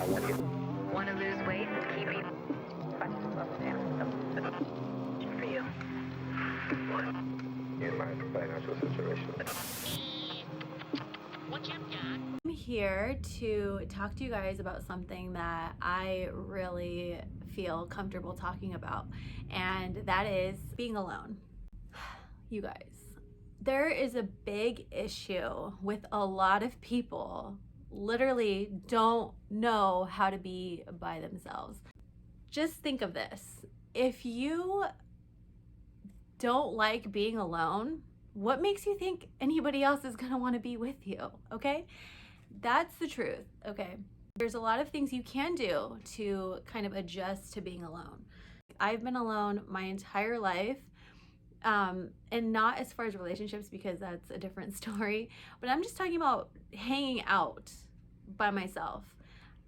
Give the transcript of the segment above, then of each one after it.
Want to lose weight and keep eating? For you. What? In my financial situation. I'm here to talk to you guys about something that I really feel comfortable talking about, and that is being alone. You guys, there is a big issue with a lot of people literally don't know how to be by themselves. Just think of this. If you don't like being alone, what makes you think anybody else is going to want to be with you? Okay? That's the truth. Okay? There's a lot of things you can do to kind of adjust to being alone. I've been alone my entire life, and not as far as relationships, because that's a different story, but I'm just talking about hanging out by myself.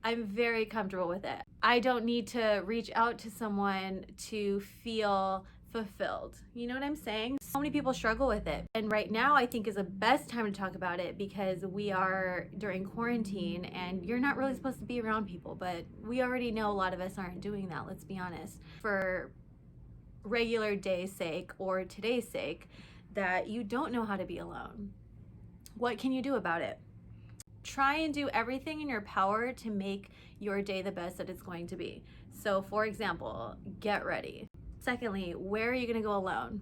I'm very comfortable with it. I don't need to reach out to someone to feel fulfilled. You know what I'm saying? So many people struggle with it. And right now I think is the best time to talk about it, because we are during quarantine and you're not really supposed to be around people, but we already know a lot of us aren't doing that, let's be honest. For regular day's sake or today's sake, that you don't know how to be alone. What can you do about it? Try and do everything in your power to make your day the best that it's going to be. So for example, get ready. Secondly, where are you going to go alone?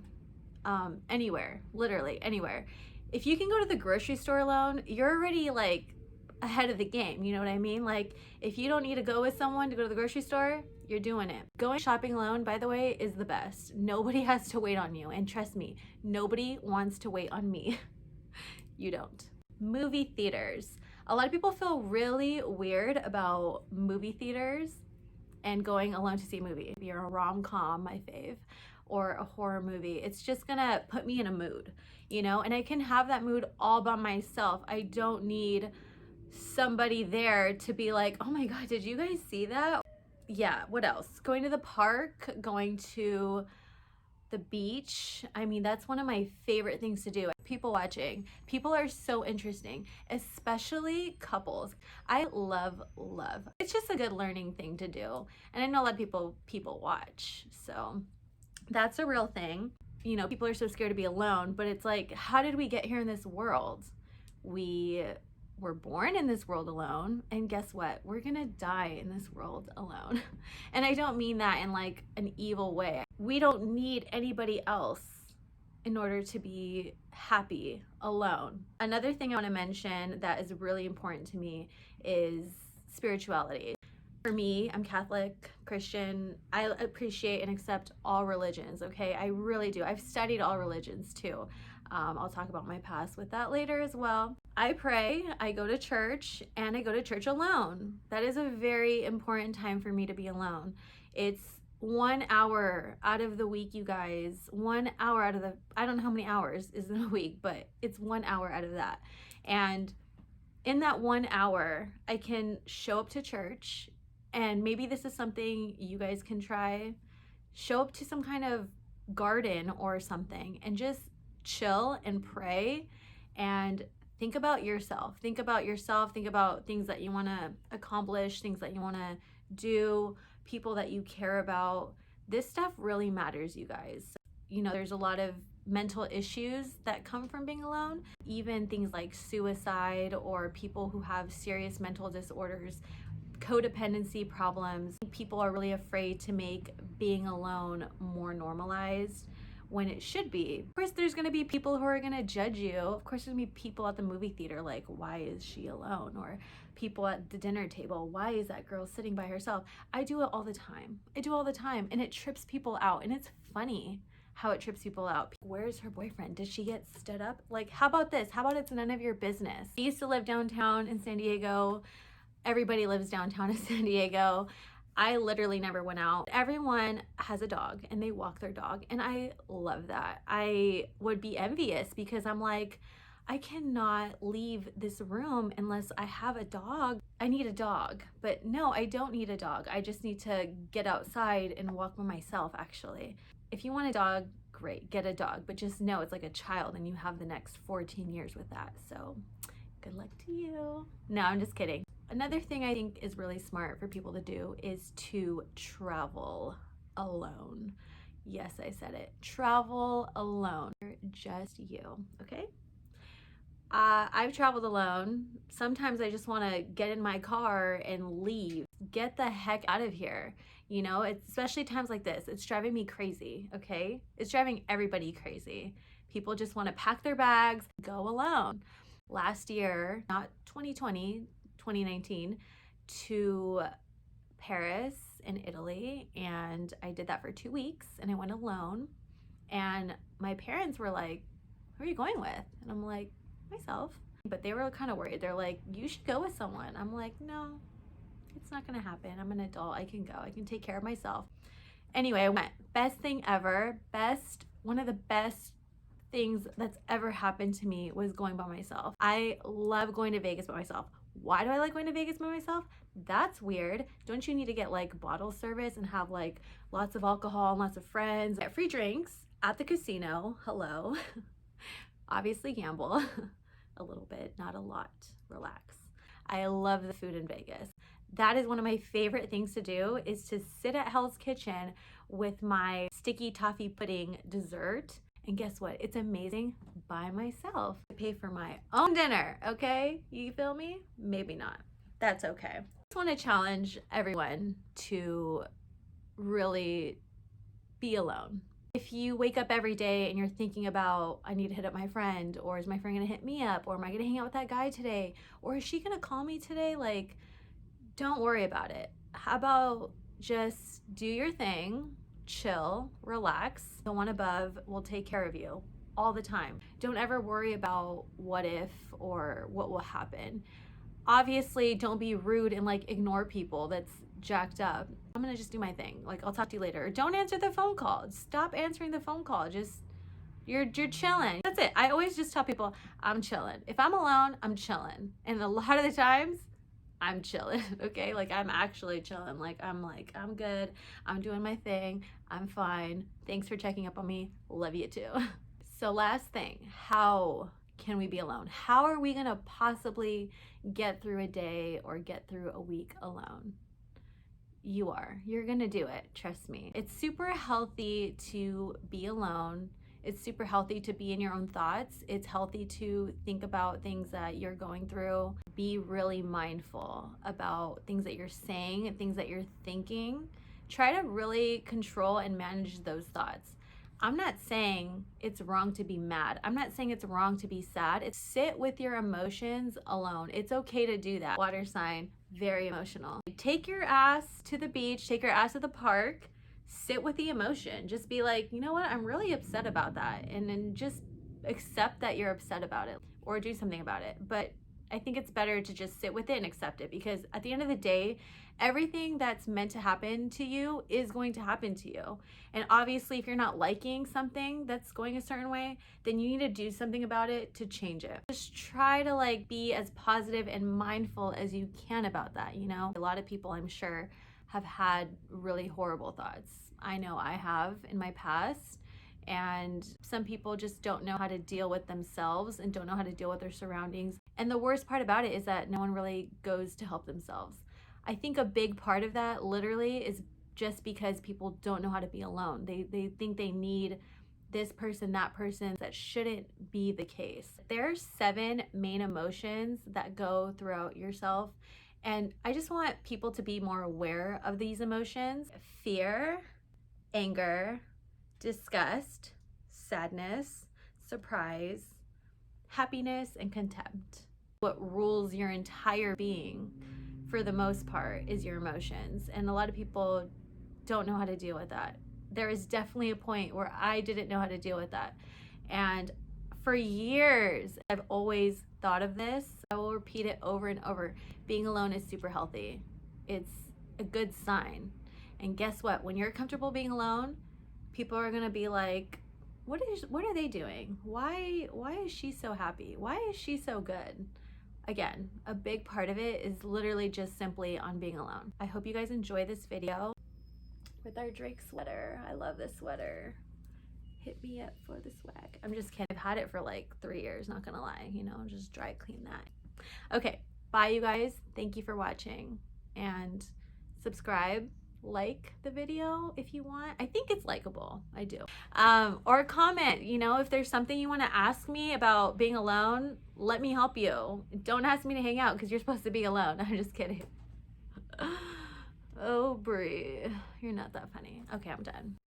Anywhere, literally anywhere. If you can go to the grocery store alone, you're already like ahead of the game. You know what I mean? Like, if you don't need to go with someone to go to the grocery store, you're doing it. Going shopping alone, by the way, is the best. Nobody has to wait on you. And trust me, nobody wants to wait on me. You don't. Movie theaters. A lot of people feel really weird about movie theaters and going alone to see a movie. If you're a rom-com, my fave, or a horror movie, it's just gonna put me in a mood, you know? And I can have that mood all by myself. I don't need somebody there to be like, oh my God, did you guys see that? Yeah, what else? Going to the park, going to the beach. I mean, that's one of my favorite things to do. People watching. People are so interesting, especially couples. I love. It's just a good learning thing to do. And I know a lot of people watch. So that's a real thing. You know, people are so scared to be alone, but it's like, how did we get here in this world? We were born in this world alone, and guess what? We're gonna die in this world alone. And I don't mean that in like an evil way. We don't need anybody else in order to be happy alone. Another thing I want to mention that is really important to me is spirituality. For me, I'm Catholic, Christian. I appreciate and accept all religions, okay? I really do. I've studied all religions too. I'll talk about my past with that later as well. I pray, I go to church, and I go to church alone. That is a very important time for me to be alone. It's 1 hour out of the week, you guys. 1 hour out of the, I don't know how many hours is in a week, but it's 1 hour out of that. And in that 1 hour, I can show up to church, and maybe this is something you guys can try. Show up to some kind of garden or something and just chill and pray and think about yourself. Think about things that you want to accomplish, things that you want to do, people that you care about. This stuff really matters, you guys. You know, there's a lot of mental issues that come from being alone, even things like suicide or people who have serious mental disorders, codependency problems. People are really afraid to make being alone more normalized when it should be. Of course, there's gonna be people who are gonna judge you. Of course, there's gonna be people at the movie theater like, why is she alone? Or people at the dinner table, why is that girl sitting by herself? I do it all the time. And it trips people out, and it's funny how it trips people out. Where's her boyfriend? Did she get stood up? Like, how about this? How about it's none of your business? I used to live downtown in San Diego. Everybody lives downtown in San Diego. I literally never went out. Everyone has a dog and they walk their dog, and I love that. I would be envious because I'm like, I cannot leave this room unless I have a dog. I need a dog, but no, I don't need a dog. I just need to get outside and walk by myself, actually. If you want a dog, great, get a dog, but just know it's like a child and you have the next 14 years with that. So good luck to you. No, I'm just kidding. Another thing I think is really smart for people to do is to travel alone. Yes, I said it. Travel alone. Just you, okay? I've traveled alone. Sometimes I just want to get in my car and leave. Get the heck out of here. You know, it's especially times like this. It's driving me crazy, okay? It's driving everybody crazy. People just want to pack their bags, go alone. Last year, not 2020, 2019, to Paris in Italy, and I did that for 2 weeks, and I went alone. And my parents were like, who are you going with? And I'm like, myself. But they were kind of worried. They're like, you should go with someone. I'm like, no, it's not gonna happen. I'm an adult. I can go. I can take care of myself. Anyway, I went. Best thing ever. One of the best things that's ever happened to me was going by myself. I love going to Vegas by myself. Why do I like going to Vegas by myself? That's weird. Don't you need to get like bottle service and have like lots of alcohol and lots of friends? Get free drinks at the casino. Hello. Obviously gamble a little bit, not a lot. Relax. I love the food in Vegas. That is one of my favorite things to do, is to sit at Hell's Kitchen with my sticky toffee pudding dessert. And guess what? It's amazing by myself. I pay for my own dinner, okay? You feel me? Maybe not. That's okay. I just want to challenge everyone to really be alone. If you wake up every day and you're thinking about, I need to hit up my friend, or is my friend gonna hit me up, or am I gonna hang out with that guy today, or is she gonna call me today? Like, don't worry about it. How about just do your thing, chill, relax. The one above will take care of you all the time. Don't ever worry about what if or what will happen. Obviously, don't be rude and like ignore people. That's jacked up. I'm gonna just do my thing. Like, I'll talk to you later. Don't answer the phone call. Stop answering the phone call. Just you're chilling. That's it. I always just tell people I'm chilling. If I'm alone, I'm chilling. And a lot of the times I'm chilling, okay? Like, I'm actually chilling. I'm good. I'm doing my thing. I'm fine. Thanks for checking up on me. Love you too. So last thing, how can we be alone? How are we gonna possibly get through a day or get through a week alone? You're gonna do it, trust me. It's super healthy to be alone. It's super healthy to be in your own thoughts. It's healthy to think about things that you're going through. Be really mindful about things that you're saying and things that you're thinking. Try to really control and manage those thoughts. I'm not saying it's wrong to be mad. I'm not saying it's wrong to be sad. It's sit with your emotions alone. It's okay to do that. Water sign, very emotional. Take your ass to the beach, take your ass to the park, sit with the emotion. Just be like, you know what? I'm really upset about that. And then just accept that you're upset about it or do something about it. But I think it's better to just sit with it and accept it, because at the end of the day, everything that's meant to happen to you is going to happen to you. And obviously, if you're not liking something that's going a certain way, then you need to do something about it to change it. Just try to like be as positive and mindful as you can about that, you know? A lot of people, I'm sure, have had really horrible thoughts. I know I have in my past. And some people just don't know how to deal with themselves and don't know how to deal with their surroundings. And the worst part about it is that no one really goes to help themselves. I think a big part of that literally is just because people don't know how to be alone. They think they need this person, that person. That shouldn't be the case. There are 7 main emotions that go throughout yourself. And I just want people to be more aware of these emotions. Fear, anger, disgust, sadness, surprise, happiness, and contempt. What rules your entire being, for the most part, is your emotions. And a lot of people don't know how to deal with that. There is definitely a point where I didn't know how to deal with that. And for years, I've always thought of this. I will repeat it over and over. Being alone is super healthy. It's a good sign. And guess what? When you're comfortable being alone, people are gonna be like, what are they doing? Why is she so happy? Why is she so good? Again, a big part of it is literally just simply on being alone. I hope you guys enjoy this video with our Drake sweater. I love this sweater. Hit me up for the swag. I'm just kidding. I've had it for like 3 years, not gonna lie, you know, just dry clean that. Okay, Bye, you guys. Thank you for watching. And subscribe, like the video if you want. I think it's likable. I do. Or comment, you know, if there's something you want to ask me about being alone, let me help you. Don't ask me to hang out because you're supposed to be alone. I'm just kidding. Oh, Brie, you're not that funny. Okay, I'm done.